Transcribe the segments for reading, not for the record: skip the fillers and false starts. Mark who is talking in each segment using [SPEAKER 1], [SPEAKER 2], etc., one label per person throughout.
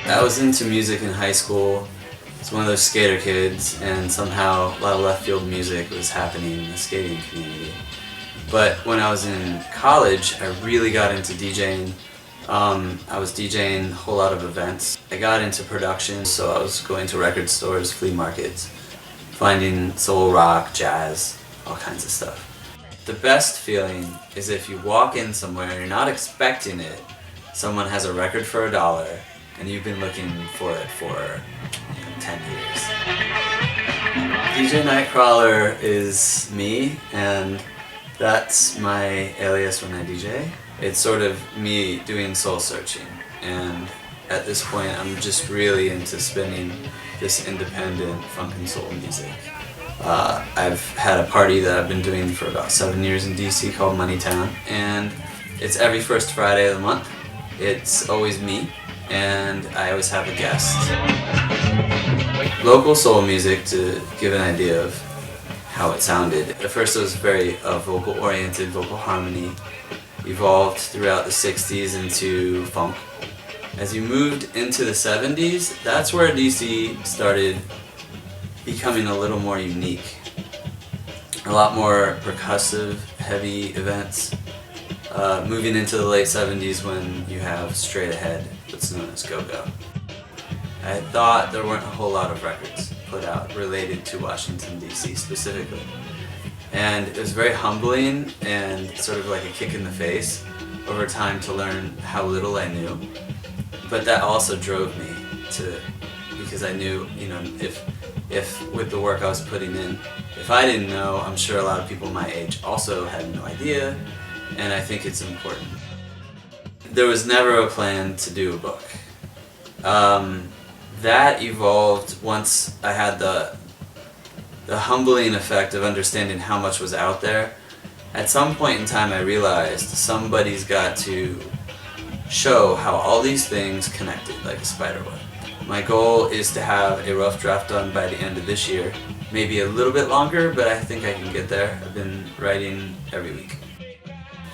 [SPEAKER 1] I was into music in high school. I was one of those skater kids, and somehow a lot of left field music was happening in the skating community. But when I was in college, I really got into DJing. I was DJing a whole lot of events. I got into production, so I was going to record stores, flea markets, finding soul, rock, jazz, all kinds of stuff. The best feeling is if you walk in somewhere and you're not expecting it, someone has a record for $1 and you've been looking for it for 10 years. DJ Nightcrawler is me, and that's my alias when I DJ. It's sort of me doing soul searching, and at this point I'm just really into spinning this independent funk and soul music. I've had a party that I've been doing for about 7 years in DC called Moneytown, and it's every first Friday of the month. It's always me, and I always have a guest. Local soul music, to give an idea of how it sounded. At first it was very vocal oriented, vocal harmony, evolved throughout the 60s into funk. As you moved into the 70s, that's where DC started becoming a little more unique. A lot more percussive, heavy events. Moving into the late 70s when you have Straight Ahead, what's known as Go-Go. I thought there weren't a whole lot of records put out related to Washington, D.C. specifically. And it was very humbling and sort of like a kick in the face over time to learn how little I knew. But that also drove me to, because I knew, if with the work I was putting in, if I didn't know, I'm sure a lot of people my age also had no idea, and I think it's important. There was never a plan to do a book. That evolved once I had the humbling effect of understanding how much was out there. At some point in time I realized somebody's got to show how all these things connected like a spider web. My goal is to have a rough draft done by the end of this year. Maybe a little bit longer, but I think I can get there. I've been writing every week.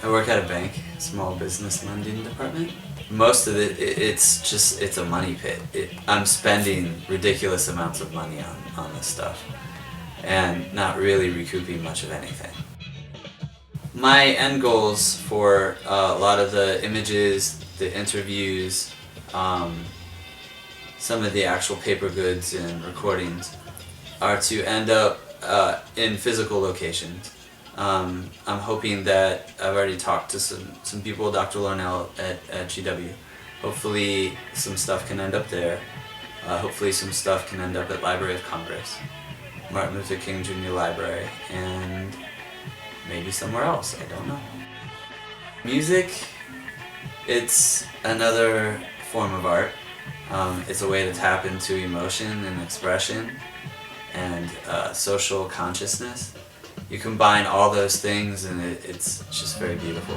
[SPEAKER 1] I work at a bank, small business lending department. Most of it's a money pit. I'm spending ridiculous amounts of money on this stuff and not really recouping much of anything. My end goals for a lot of the images, the interviews, some of the actual paper goods and recordings are to end up in physical locations. I'm hoping that I've already talked to some people, Dr. Lornell at GW. Hopefully some stuff can end up there. Hopefully some stuff can end up at Library of Congress, Martin Luther King Jr. Library, and maybe somewhere else, I don't know. Music, it's another form of art. It's a way to tap into emotion and expression and social consciousness. You combine all those things and it's just very beautiful.